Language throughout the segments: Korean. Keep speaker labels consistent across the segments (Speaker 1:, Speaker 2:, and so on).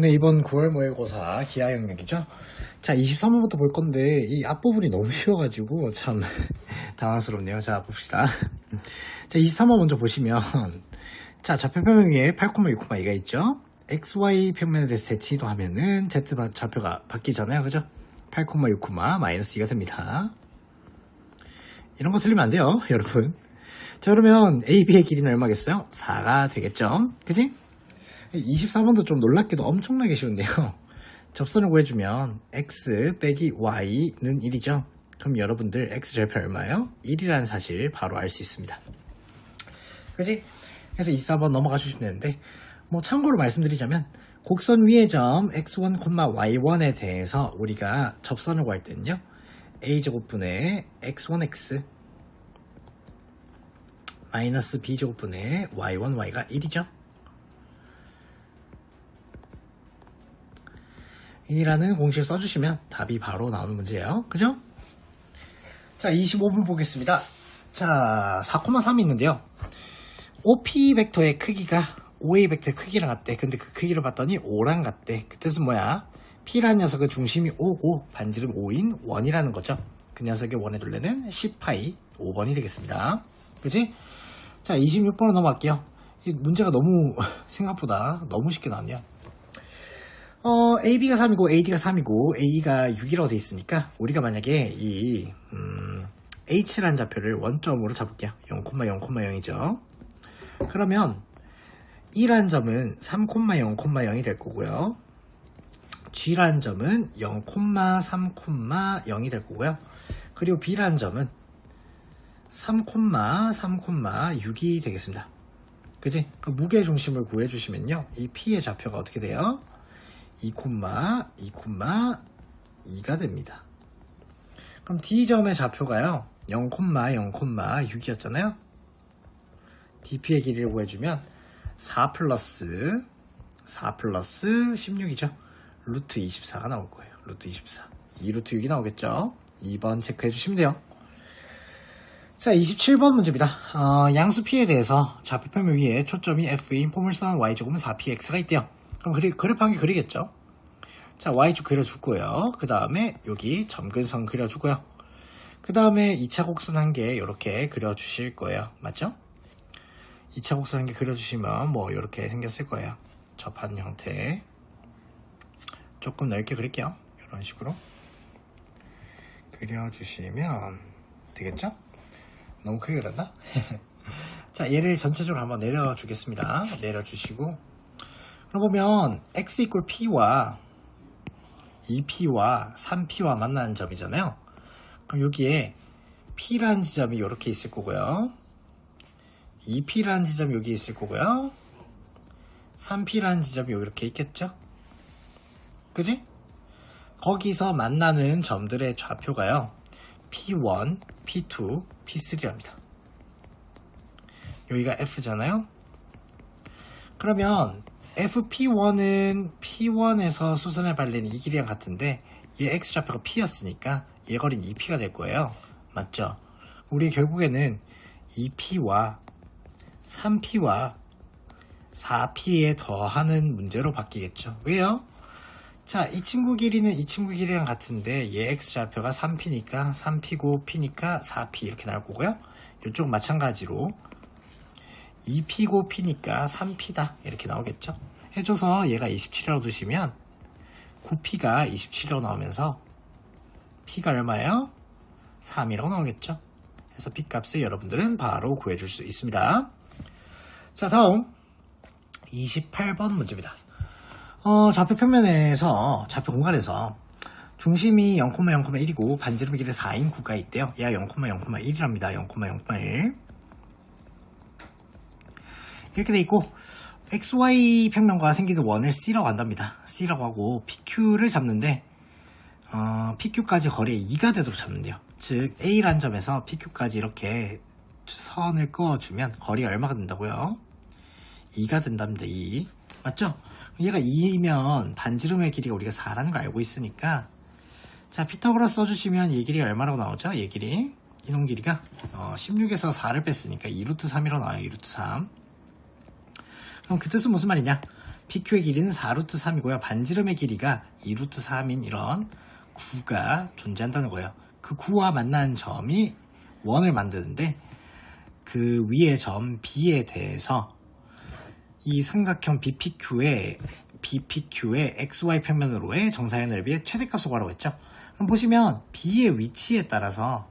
Speaker 1: 네, 이번 9월 모의고사 기하 영역이죠. 자, 23번부터 볼 건데 이 앞부분이 너무 쉬워가지고 참 당황스럽네요. 자, 봅시다. 자, 23번 먼저 보시면 자, 좌표평면 위에 8,6,2가 있죠. XY 평면에 대해서 대칭이동하면은 Z 좌표가 바뀌잖아요. 그죠? 8,6, 마이너스 2가 됩니다. 이런 거 틀리면 안 돼요, 여러분. 자, 그러면 AB의 길이는 얼마겠어요? 4가 되겠죠. 그지? 24번도 좀 놀랍게도 엄청나게 쉬운데요. 접선을 구해주면 x 빼기 y는 1이죠. 그럼 여러분들 x절표 얼마예요? 1이라는 사실 바로 알 수 있습니다. 그지? 그래서 24번 넘어가 주시면 되는데, 뭐 참고로 말씀드리자면 곡선 위의 점 x1, y1에 대해서 우리가 접선을 구할 때는요, a제곱분의 x1x 마이너스 b제곱분의 y1, y가 1이죠. 1이라는 공식을 써주시면 답이 바로 나오는 문제예요. 그죠? 자, 25분 보겠습니다. 자, 4,3이 있는데요. OP 벡터의 크기가 OA 벡터의 크기랑 같대. 근데 그 크기를 봤더니 5랑 같대. 그 뜻은 뭐야? P라는 녀석의 중심이 5고 반지름 5인 1이라는 거죠. 그 녀석의 원의 둘레는 10파이 5번이 되겠습니다. 그치? 자, 26번으로 넘어갈게요. 이 문제가 너무 생각보다 너무 쉽게 나왔네요. AB가 3이고 AD가 3이고 A가 6이라고 돼 있으니까 우리가 만약에 이 H라는 좌표를 원점으로 잡을게요. 0,0,0이죠. 그러면 E라는 점은 3,0,0이 될 거고요. G라는 점은 0,3,0이 될 거고요. 그리고 B라는 점은 3,3,6이 되겠습니다. 그치? 그 무게 중심을 구해주시면요, 이 P의 좌표가 어떻게 돼요? 2,2가 됩니다. 그럼 D점의 좌표가요 0,0,6이었잖아요. DP의 길이를 구해주면 4 플러스 16이죠. 루트 24가 나올 거예요. 루트 24. 2루트 6이 나오겠죠. 2번 체크해 주시면 돼요. 자, 27번 문제입니다. 양수 P에 대해서 좌표평면 위에 초점이 F인 포물선 Y제곱은 4PX가 있대요. 그럼 그래프 한 개 그리겠죠. 자, Y축 그려줄 거예요. 그 다음에 여기 점근선 그려주고요. 그 다음에 2차 곡선 한 개 이렇게 그려주실 거예요. 맞죠? 2차 곡선 한 개 그려주시면 뭐 이렇게 생겼을 거예요. 접한 형태. 조금 넓게 그릴게요. 이런 식으로 그려주시면 되겠죠? 너무 크게 그렸나? 자, 얘를 전체적으로 한번 내려주겠습니다. 내려주시고, 그럼 보면 x 이퀄 p와 2p와 3p와 만나는 점이잖아요. 그럼 여기에 p라는 지점이 이렇게 있을 거고요. 2p라는 지점이 여기 있을 거고요. 3p라는 지점이 이렇게 있겠죠? 그지? 거기서 만나는 점들의 좌표가요, P1, P2, P3랍니다. 여기가 F잖아요? 그러면 FP1은 P1에서 수선을 발리는 이 길이랑 같은데 얘 X좌표가 P였으니까 얘 거리는 2P가 될 거예요. 맞죠? 우리 결국에는 2P와 3P와 4P에 더하는 문제로 바뀌겠죠. 왜요? 자, 이 친구 길이는 이 친구 길이랑 같은데 얘 X좌표가 3P니까 3P고 P니까 4P 이렇게 나올 거고요. 이쪽 마찬가지로 2P고 P니까 3P다 이렇게 나오겠죠. 해줘서 얘가 27이라고 두시면 9P가 27이라고 나오면서 P가 얼마예요? 3이라고 나오겠죠. 그래서 P 값을 여러분들은 바로 구해줄 수 있습니다. 자, 다음 28번 문제입니다. 좌표 평면에서, 좌표 공간에서 중심이 0,0,1이고 반지름 길이 4인 구가 있대요. 얘가 0,0,1이랍니다. 0,0,1 이렇게 돼 있고, XY 평면과 생기는 원을 C라고 한답니다. C라고 하고 PQ를 잡는데 PQ까지 거리의 2가 되도록 잡는데요. 즉 A라는 점에서 PQ까지 이렇게 선을 그어주면 거리가 얼마가 된다고요? 2가 된답니다. 2. 맞죠? 얘가 2이면 반지름의 길이가 우리가 4라는 걸 알고 있으니까, 자, 피타고라스 써주시면 얘 길이가 얼마라고 나오죠? 얘 길이, 이동 길이가 16에서 4를 뺐으니까 2루트 3이라고 나와요. 2루트 3. 그럼 그 뜻은 무슨 말이냐? PQ의 길이는 4루트 3이고요. 반지름의 길이가 2루트 3인 이런 구가 존재한다는 거예요. 그 구와 만나는 점이 원을 만드는데 그 위의 점 B에 대해서 이 삼각형 BPQ의 XY 평면으로의 정사의 넓이의 최대값을 구하라고 했죠. 그럼 보시면 B의 위치에 따라서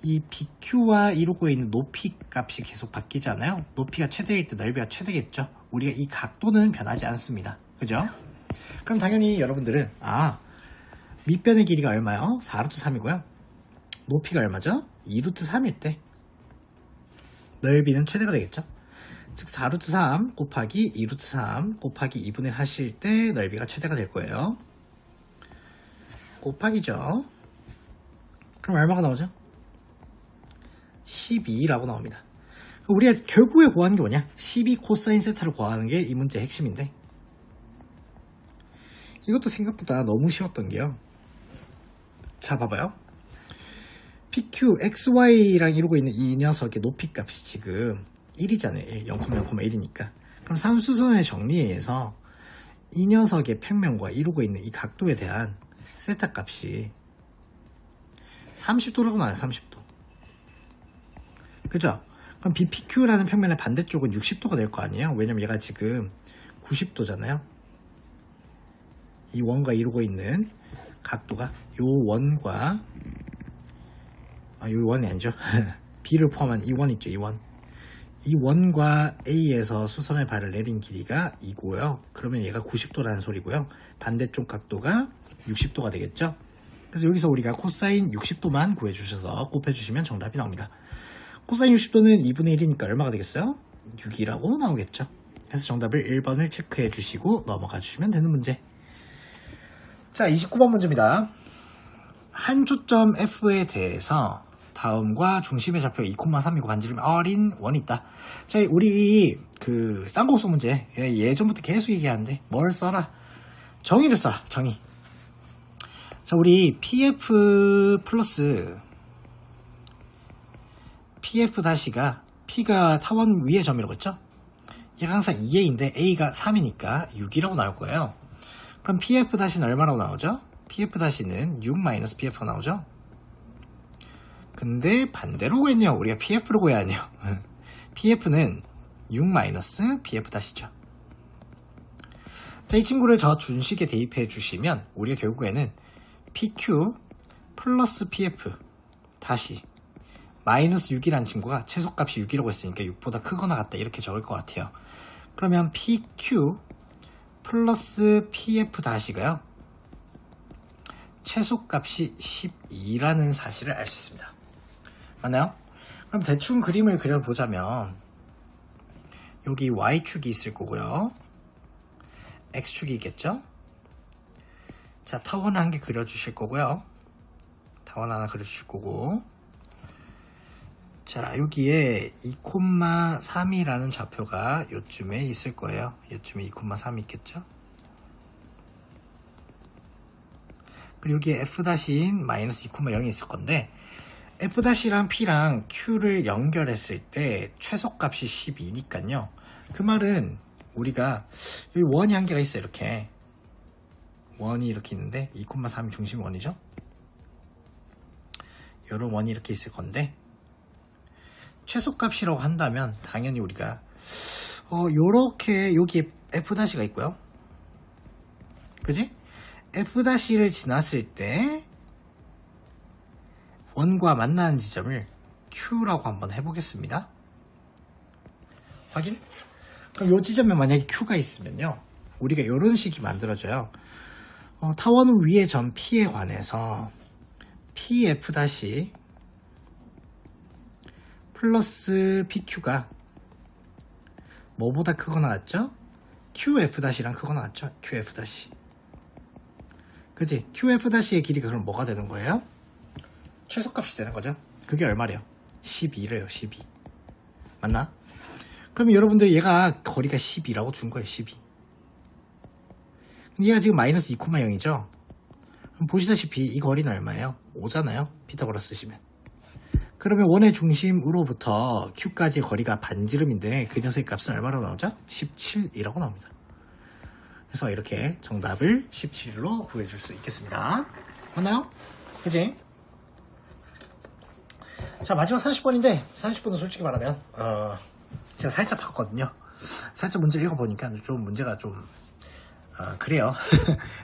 Speaker 1: 이 BQ와 이루고 있는 높이 값이 계속 바뀌잖아요. 높이가 최대일 때 넓이가 최대겠죠. 우리가 이 각도는 변하지 않습니다. 그죠? 그럼 당연히 여러분들은 밑변의 길이가 얼마요? 4루트 3이고요. 높이가 얼마죠? 2루트 3일 때 넓이는 최대가 되겠죠. 즉 4루트 3 곱하기 2루트 3 곱하기 2분의 1 하실 때 넓이가 최대가 될 거예요. 곱하기죠. 그럼 얼마가 나오죠? 12라고 나옵니다. 우리가 결국에 구하는 게 뭐냐? 12 코사인 세타를 구하는 게 이 문제의 핵심인데 이것도 생각보다 너무 쉬웠던 게요. 자 봐봐요. PQ, XY랑 이루고 있는 이 녀석의 높이 값이 지금 1이잖아요. 0,0,1이니까. 그럼 산수선의 정리에 의해서 이 녀석의 평면과 이루고 있는 이 각도에 대한 세타 값이 30도라고 나와요. 30도. 그죠? 그럼 BPQ라는 평면의 반대쪽은 60도가 될 거 아니에요? 왜냐면 얘가 지금 90도잖아요. 이 원과 이루고 있는 각도가 요 원과 요 원이 아니죠. B를 포함한 이 원 있죠. 이 원. 이 원과 A에서 수선의 발을 내린 길이가 이고요. 그러면 얘가 90도라는 소리고요. 반대쪽 각도가 60도가 되겠죠. 그래서 여기서 우리가 코사인 60도만 구해주셔서 곱해주시면 정답이 나옵니다. 코사인 60도는 2분의 1이니까 얼마가 되겠어요? 6이라고 나오겠죠. 그래서 정답을 1번을 체크해 주시고 넘어가 주시면 되는 문제. 자, 29번 문제입니다. 한 초점 F에 대해서 다음과 중심의 좌표가 2,3이고 반지름이 어린 원이 있다. 자, 우리 그 쌍곡수 문제 예전부터 계속 얘기하는데 뭘 써라? 정의를 써라. 정의. 자, 우리 PF 플러스 PF 다시가 P가 타원 위의 점이라고 했죠? 얘가 항상 2A인데 A가 3이니까 6이라고 나올 거예요. 그럼 PF 다시는 얼마라고 나오죠? PF 다시는 6 마이너스 PF가 나오죠? 근데 반대로 구했네요. 우리가 PF를 구해야 하네요. PF는 6 마이너스 PF 다시죠. 자, 이 친구를 저 준식에 대입해 주시면 우리가 결국에는 PQ 플러스 PF 다시 마이너스 6이라는 친구가 최소값이 6이라고 했으니까 6보다 크거나 같다 이렇게 적을 것 같아요. 그러면 PQ 플러스 PF 다시가요. 최소값이 12라는 사실을 알 수 있습니다. 맞나요? 그럼 대충 그림을 그려보자면 여기 Y축이 있을 거고요. X축이 있겠죠? 자, 타원 한 개 그려주실 거고요. 타원 하나 그려주실 거고 자, 여기에 2,3이라는 좌표가 요쯤에 있을 거예요. 요쯤에 2,3 있겠죠? 그리고 여기에 F'인 마이너스 2,0이 있을 건데 F'랑 P랑 Q를 연결했을 때 최소값이 12니까요. 그 말은 우리가 여기 원이 한 개가 있어요. 이렇게 원이 이렇게 있는데 2,3이 중심 원이죠. 이런 원이 이렇게 있을 건데 최소값이라고 한다면 당연히 우리가 요렇게 여기에 F'가 있고요. 그지? F'를 지났을 때 원과 만나는 지점을 Q라고 한번 해보겠습니다. 확인? 그럼 요 지점에 만약에 Q가 있으면요. 우리가 이런 식이 만들어져요. 타원 위의 점 P에 관해서 PF- 플러스 PQ가 뭐보다 크거나 같죠? QF-랑 크거나 같죠? QF-. 그치? QF-의 길이가 그럼 뭐가 되는 거예요? 최소값이 되는 거죠? 그게 얼마래요? 12래요, 12. 맞나? 그러면 여러분들 얘가 거리가 12라고 준 거예요, 12. 얘가 지금 마이너스 2,0이죠? 그럼 보시다시피 이 거리는 얼마예요? 5잖아요? 피타고라스 쓰시면. 그러면 원의 중심으로부터 Q까지 거리가 반지름인데 그 녀석의 값은 얼마로 나오죠? 17이라고 나옵니다. 그래서 이렇게 정답을 17로 구해줄 수 있겠습니다. 맞나요? 그지? 자, 마지막 30번인데 30번은 솔직히 말하면 제가 살짝 봤거든요. 살짝 문제 읽어보니까 좀 문제가 좀 그래요.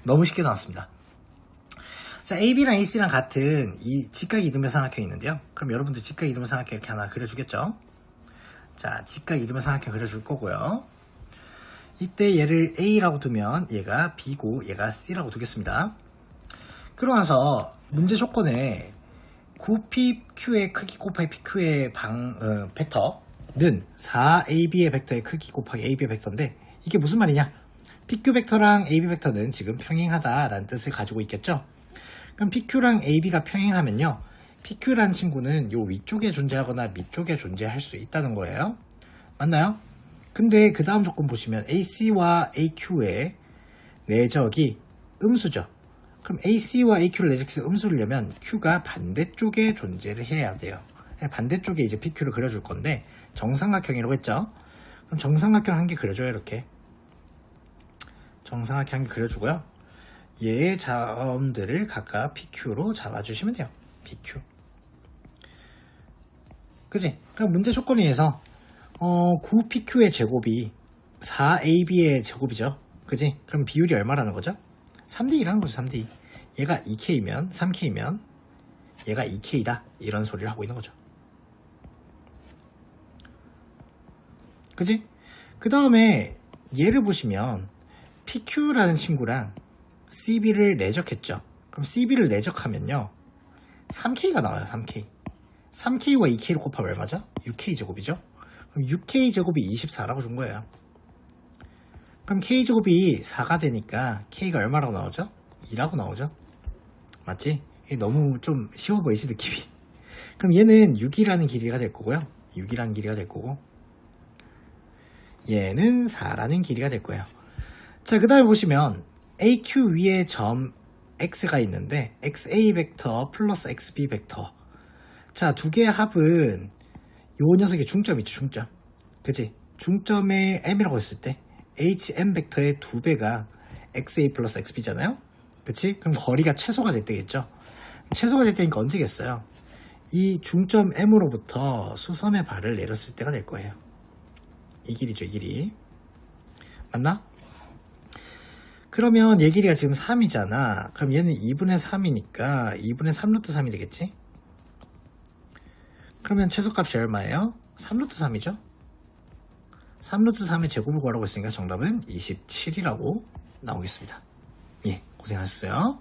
Speaker 1: 너무 쉽게 나왔습니다. 자, AB랑 AC랑 같은 이 직각 이등변 삼각형이 있는데요. 그럼 여러분들 직각 이등변 삼각형 이렇게 하나 그려주겠죠? 자, 직각 이등변 삼각형 그려줄 거고요. 이때 얘를 A라고 두면 얘가 B고 얘가 C라고 두겠습니다. 그러고 나서 문제 조건에 9PQ의 크기 곱하기 PQ의 벡터는 4AB의 벡터의 크기 곱하기 AB의 벡터인데 이게 무슨 말이냐? PQ 벡터랑 AB 벡터는 지금 평행하다라는 뜻을 가지고 있겠죠? 그럼 PQ랑 AB가 평행하면요. PQ라는 친구는 요 위쪽에 존재하거나 밑쪽에 존재할 수 있다는 거예요. 맞나요? 근데 그 다음 조건 보시면 AC와 AQ의 내적이 음수죠. 그럼 AC와 AQ를 내적해서 음수를 내면 Q가 반대쪽에 존재를 해야 돼요. 반대쪽에 이제 PQ를 그려줄 건데 정삼각형이라고 했죠. 그럼 정삼각형 한 개 그려줘요. 이렇게 정삼각형 한 개 그려주고요. 얘의 점들을 각각 PQ로 잡아주시면 돼요. PQ. 그치? 그럼 문제 조건에 의해서 9PQ의 제곱이 4AB의 제곱이죠. 그치? 그럼 비율이 얼마라는 거죠? 3대2라는 거죠. 3대2. 얘가 2K면 3K면 얘가 2K다. 이런 소리를 하고 있는 거죠. 그치? 그 다음에 얘를 보시면 PQ라는 친구랑 CB를 내적했죠. 그럼 CB를 내적하면요. 3K가 나와요. 3K. 3K와 2K를 곱하면 얼마죠? 6K제곱이죠. 그럼 6K제곱이 24라고 준 거예요. 그럼 K제곱이 4가 되니까 K가 얼마라고 나오죠? 2라고 나오죠? 맞지? 이게 너무 좀 쉬워 보이지 느낌이. 그럼 얘는 6이라는 길이가 될 거고요. 6이라는 길이가 될 거고 얘는 4라는 길이가 될 거예요. 자, 그 다음에 보시면 AQ 위에 점 X가 있는데 XA 벡터 플러스 XB 벡터. 자, 두 개의 합은 요 녀석의 중점 있죠. 중점. 그치? 중점의 M이라고 했을 때 HM 벡터의 2배가 XA 플러스 XB잖아요. 그치? 그럼 거리가 최소가 될 때겠죠. 최소가 될 때니까 언제겠어요? 이 중점 M으로부터 수섬의 발을 내렸을 때가 될 거예요. 이 길이죠. 이 길이. 맞나? 그러면 얘 길이가 지금 3이잖아. 그럼 얘는 2분의 3이니까 2분의 3루트 3이 되겠지? 그러면 최소값이 얼마예요? 3루트 3이죠? 3루트 3의 제곱을 구하라고 했으니까 정답은 27이라고 나오겠습니다. 예, 고생하셨어요.